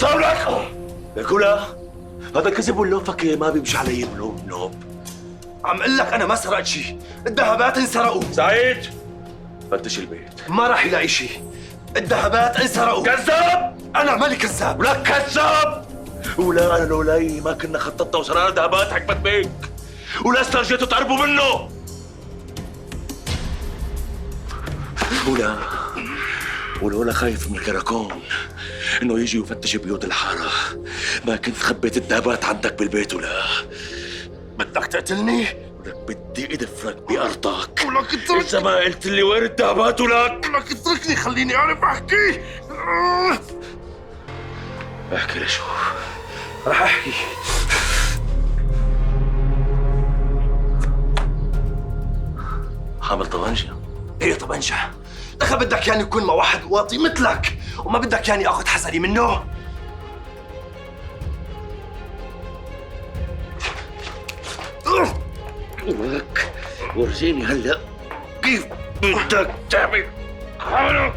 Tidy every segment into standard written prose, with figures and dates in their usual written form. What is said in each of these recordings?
صار لك؟ لك ولا هذا كذب ولوفك ما بيمشي علي بنوب. عم اقول لك انا ما سرقت شيء، الذهبات انسرقوا. سعيد فتش البيت. ما راح يلاقي شيء، الذهبات انسرقوا. كذاب! انا مالي كذاب. ولك كذاب! ولا انا لولاي ما كنا خططنا وسرقنا ذهبات حكمت بيك، ولا استرجيتوا تقربوا منه. ولولا خايف من الكراكون انه يجي يفتش بيوت الحاره ما كنت خبيت الذهبات عندك بالبيت. ولا بدك تقتلني؟ ولك بدي ادفرك بارضك. ولك اترك. اذا ما قلت لي وين الذهبات. ولك اتركني خليني اعرف احكي. احكي لشوف. رح احكي. حامل طبنجة؟ ايه طبنجة؟ دخل بدك يعني يكون مع واحد واطي مثلك وما بدك يعني اخذ حذري منه؟ ولك ورجيني هلا كيف بدك تعمل حالك.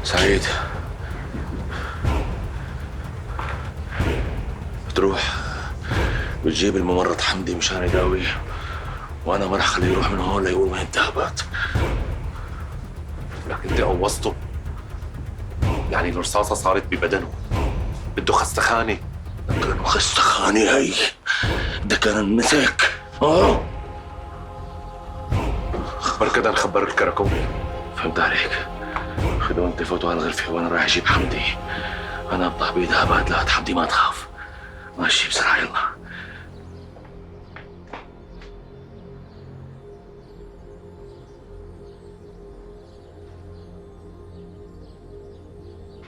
سعيد بتروح بتجيب الممرض حمدي مشان يداويه، وانا ما رح خليه يروح من هون ليقول وين الذهبات. لك انت قوصته، يعني الرصاصه صارت ببدنه، بده خستخانه. كان خستخانه هي، ده كان المسك. بركض نخبر الكراكون. فهمت عليك. خذوا انت فوتوا على الغرفه وانا رايح اجيب حمدي. انا ابطح بذهبات لا حمدي ما تخاف. ماشي بسرعه يلا.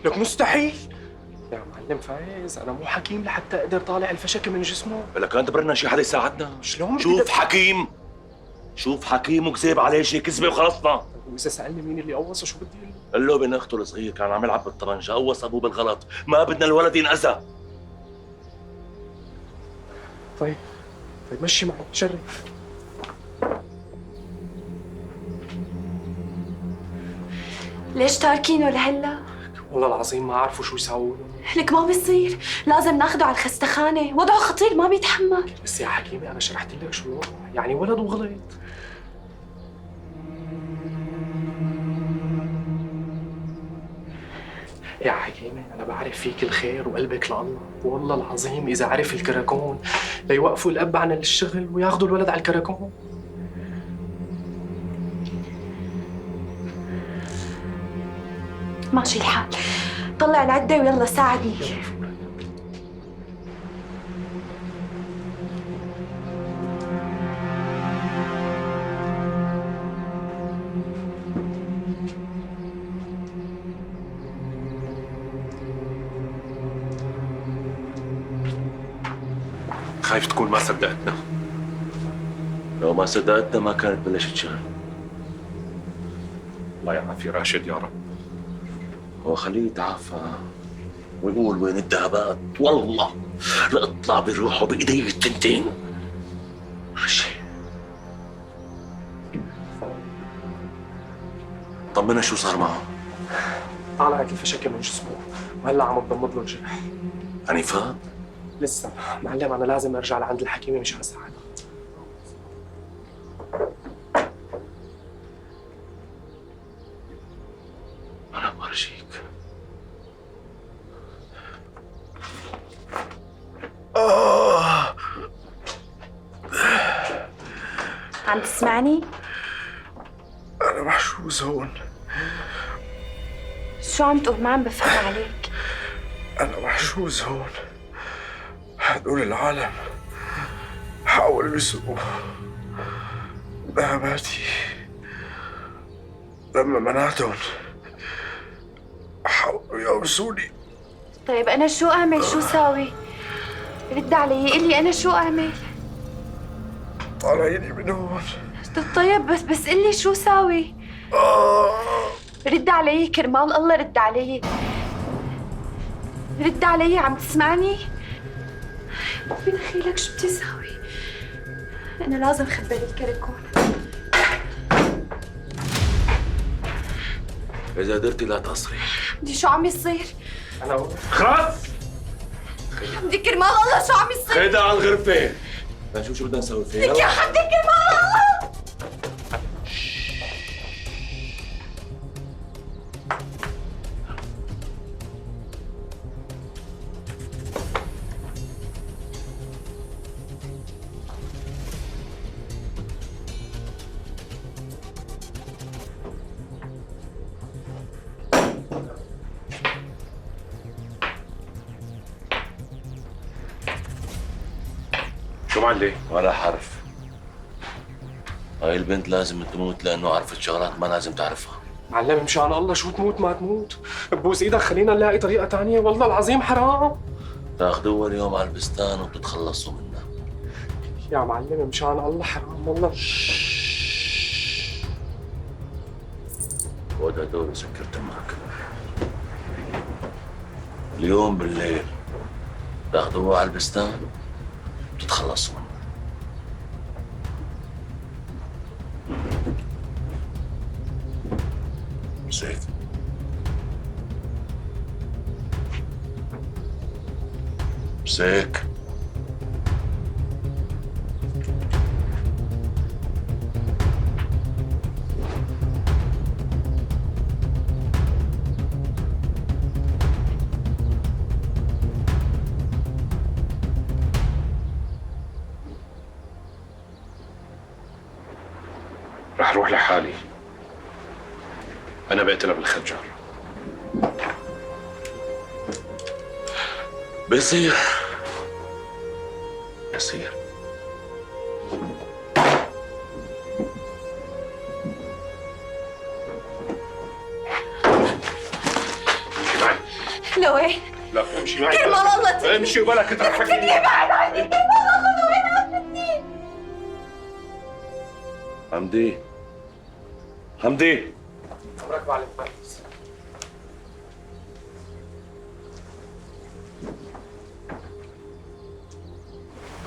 لك مستحيل يا معلم فايز، انا مو حكيم لحتى اقدر طالع الفشكه من جسمه. لك انت برنا شي حدا يساعدنا. شلون شوف حكيم، شوف حكيم وكذب عليه شي كذبه وخلصنا. واذا سالني مين اللي قوصه شو بدي اقول له؟ قال له بين اخته الصغير كان عم يلعب بالطبنجه، قوص ابوه بالغلط، ما بدنا الولد ينأذى. طيب مشي معي شرف. ليش تاركينه لهلا؟ والله العظيم ما عرفوا شو يساووا له. لك ما بيصير، لازم ناخده على الخستخانة، وضعه خطير ما بيتحمل. بس يا حكيمة أنا شرحت لك شو الوضع، يعني ولد وغلط. يا حكيمة أنا بعرف فيك الخير وقلبك لله، والله العظيم إذا عرف الكراكون ليوقفوا الأب عن الشغل وياخذوا الولد على الكراكون. ماشي الحال، طلع العدة ويلا ساعدني. خايف تكون ما صدقتنا. لو ما صدقتنا ما كانت بلشت شغل. الله يعافي راشد يا رب. وخليه يتعافى ويقول وين الذهبات. والله لاطلع بروحه بايدي التنتين. ماشي. طمنا شو صار معه؟ طلعت الفشكة من جسمه وهلا عم تضمد له الجرح. يعني فاق؟ لسه معلم، أنا لازم أرجع لعند الحكيمة مشان أساعدها. أنا برجيك. عم تسمعني؟ انا محشوز هون. شو عم تقول؟ ما عم بفهم عليك. انا محشوز هون. هدول العالم حاولوا يسرقوا ذهباتي، لما منعتهم حاولوا يوصوني. طيب أنا شو أعمل؟ شو ساوي؟ رد علي، قل لي أنا شو أعمل؟ طالعيني من هون. طيب بس قل لي شو ساوي؟ رد علي كرمال الله، رد علي. رد علي، عم تسمعني؟ بدخيلك شو بدي اسوي؟ أنا لازم خبر الكركون. إذا قدرتي لا تصري. بدي شو عم يصير؟ انا خلاص بدي كرمال الله شو عم يصير؟ خدها على الغرفة. لنشوف شو بدنا نسوي فيها. يا حدي كرمال الله. شو معلي؟ ولا حرف. هاي البنت لازم تموت لأنه عرفت شغلات ما لازم تعرفها. معلم مشان الله شو تموت ما تموت، ببوس ايدك خلينا نلاقي طريقة تانية، والله العظيم حرام. تاخذوها اليوم على البستان وتتخلصوا منها. يا معلم مشان الله حرام والله. خذ هدول وسكرت معك. اليوم بالليل تاخذوها على البستان وتتخلصوا منها. مسيك. مسيك. رح روح لحالي. أنا بقتلها بالخنجر. بصير بصير. امشي معي. لوين؟ لا امشي معي. كرمال الله امشي ولا كنت رح خدني بعد عني، كرمال الله لوين اخذتني؟ حمدي حمدي عمرك معلم فارس.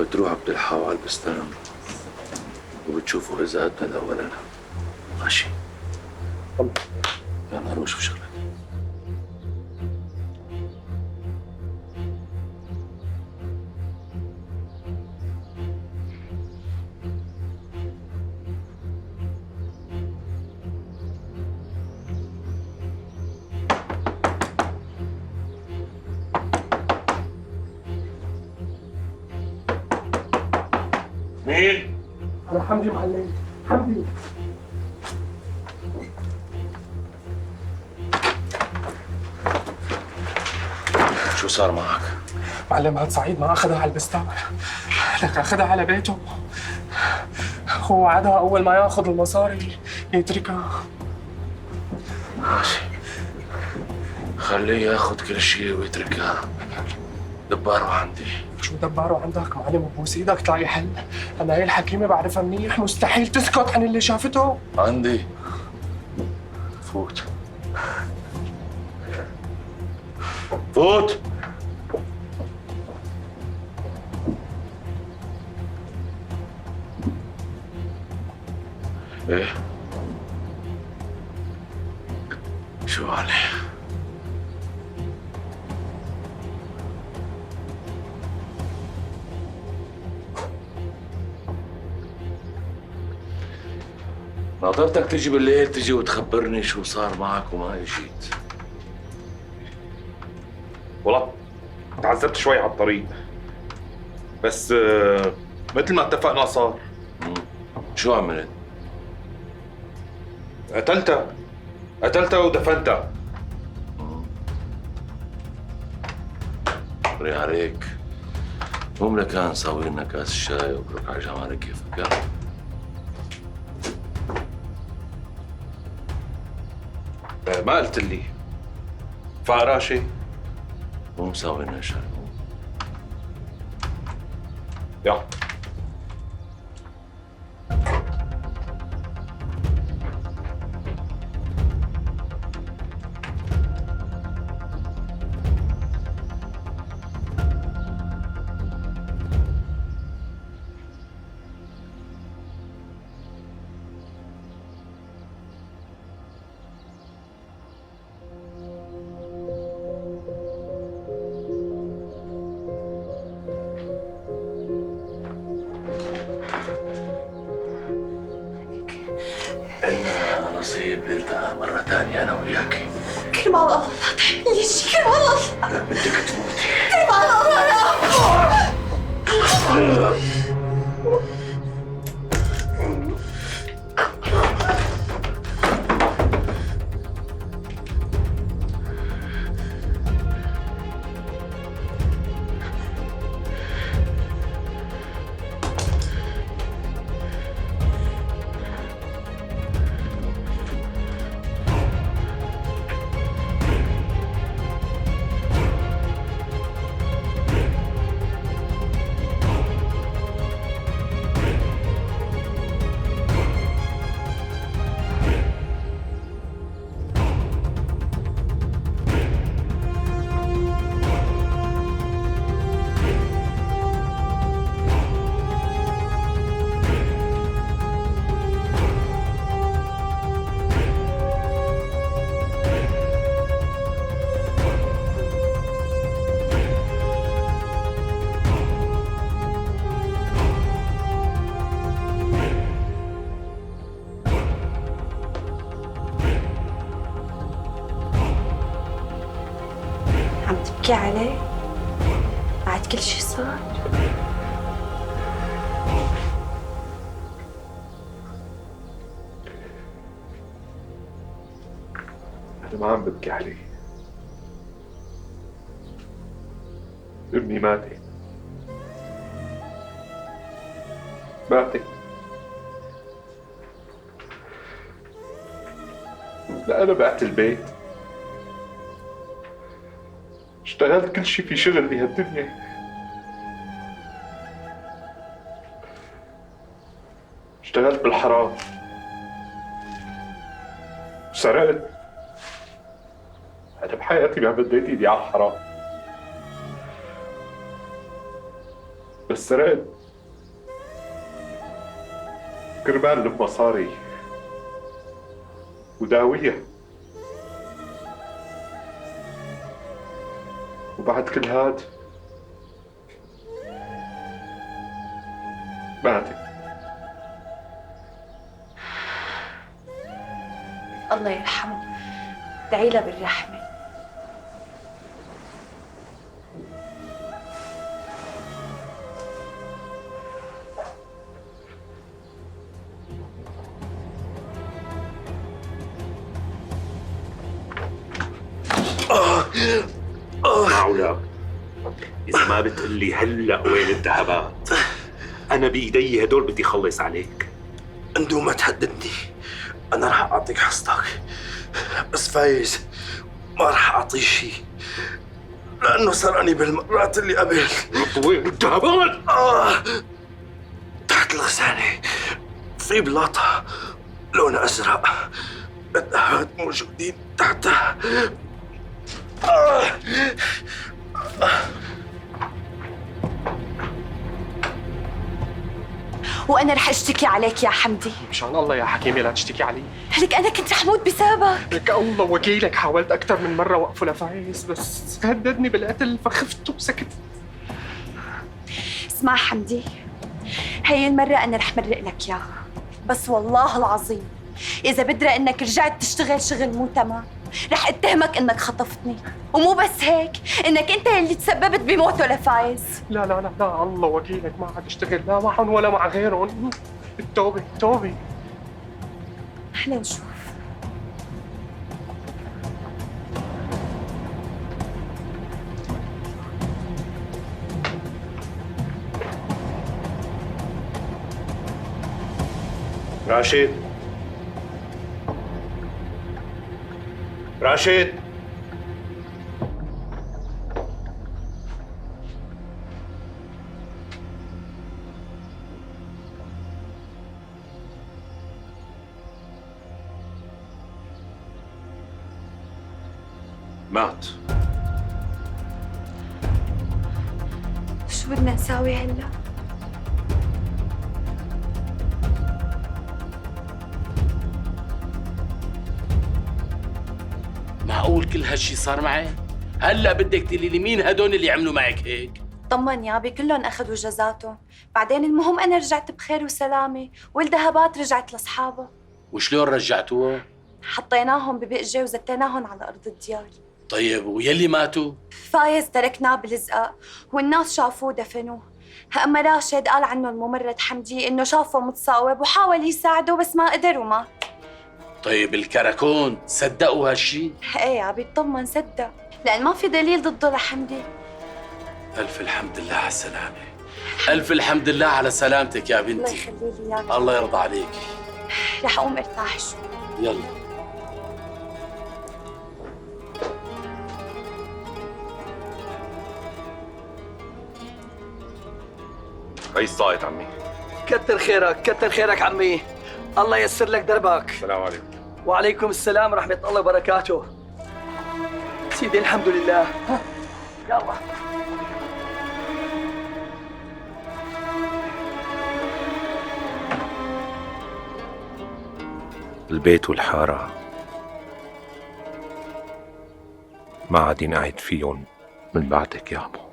بتروح بتلحقوا على البستان وبتشوفوا إذا أدى لا ولا لا. ماشي. يلا روح شوف شغلك. مين؟ انا حمدي معلم، حمدي. شو صار معك؟ معلم هاد سعيد ما اخذها على البستان، لك اخذها على بيته. هو وعدها اول ما ياخذ المصاري يتركها. ماشي. خليه ياخذ كل شيء ويتركها. دباره عندي. شو دبره عندك معلم؟ ببوس ايدك تلاقي حل. انا هي الحكيمه بعرفها منيح، مستحيل تسكت عن اللي شافته. عندي. فوت فوت. ايه شو عليه؟ ناطرتك تجي بالليل، تجي وتخبرني شو صار معك وما اجيت. والله تعذبت شوي على الطريق، بس مثل ما اتفقنا صار. شو عملت؟ قتلتها ودفنتها. بري عليك. قوم لكان ساوي لنا كاس الشاي وبروك على جمالك كيفك. يلا ما قلت لي فقراشي. قوم ساوي لنا شاي. يلا قلتها مرة تانية أنا وياكي. كرم على الله لا تعملي شيء، كرم على الله. أنا بدك تموتي. كرم على الله لا. عم تبكي عليه؟ بعد كل شي صار؟ أنا ما عم ببكي عليه. أمي ماتت. ماتت. لا أنا بعت البيت. اشتغلت كل شي في شغل بهالدنيا. اشتغلت بالحرام. سرقت. أنا بحياتي ما مديت إيدي على الحرام. بس سرقت كرمال المصاري وداوية. وبعد كل هاد ماتت. الله يرحمه، ادعي له بالرحمة. معقولة إذا ما بتقلي هلأ وين الذهبات؟ أنا بإيدي هدول بدي خلص عليك. اندو ما تهددني، انا راح اعطيك حصتك، بس فايز ما راح اعطيه شيء لانه سرقني بالمرات اللي قبل. وين الذهبات؟ تحت الغسالة في بلاطة لونها ازرق، الذهبات موجودين تحتها. وأنا رح أشتكي عليك يا حمدي. مشان الله يا حكيمة لا تشتكي علي. لك أنا كنت رح موت بسببك. لك الله وكيلك، حاولت أكثر من مرة وقفه لفايز بس هددني بالقتل فخفت وسكت. اسمع حمدي، هي المرة أنا رح مرق لك إياها، بس والله العظيم إذا بدرى إنك رجعت تشتغل شغل مو تمام رح اتهمك إنك خطفتني، ومو بس هيك إنك أنت اللي تسببت بموته لفايز. لا لا لا لا الله وكيلك ما عاد اشتغل لا معهم ولا مع غيرهم. التوبة التوبة. هلا نشوف. راشد راشد مات. شو بدنا نساوي هلا؟ معقول كل هالشي صار معي؟ هلا بدك تقولي لي مين هدول اللي عملوا معك هيك؟ طمن يابي، كلهم اخذوا جزاتهم، بعدين المهم انا رجعت بخير وسلامه والذهبات رجعت لاصحابها. وشلون رجعتوها؟ حطيناهم ببقجة وزتيناهم على أرض الديار. طيب ويلي ماتوا؟ فايز تركناه بلزقة والناس شافوه دفنوه. أما راشد قال عنه الممرض حمدي إنه شافه متصاوب وحاول يساعده بس ما قدر ومات. طيب الكراكون صدقوا هالشي؟ ايه يا بيطمن صدق، لأن ما في دليل ضده لحمدي. ألف الحمد لله على السلامة. ألف الحمد لله على سلامتك يا الله بنتي. يخلي لي إياك. الله يرضى عليك. رح أقوم ارتاح شوي. يلا. هي الصايت عمي. كتر خيرك كتر خيرك عمي، الله ييسر لك دربك. السلام عليكم. وعليكم السلام ورحمة الله وبركاته. سيدي الحمد لله. ها، يلا. البيت والحارة ما عاد ينقعد فيهم من بعدك يا عمو.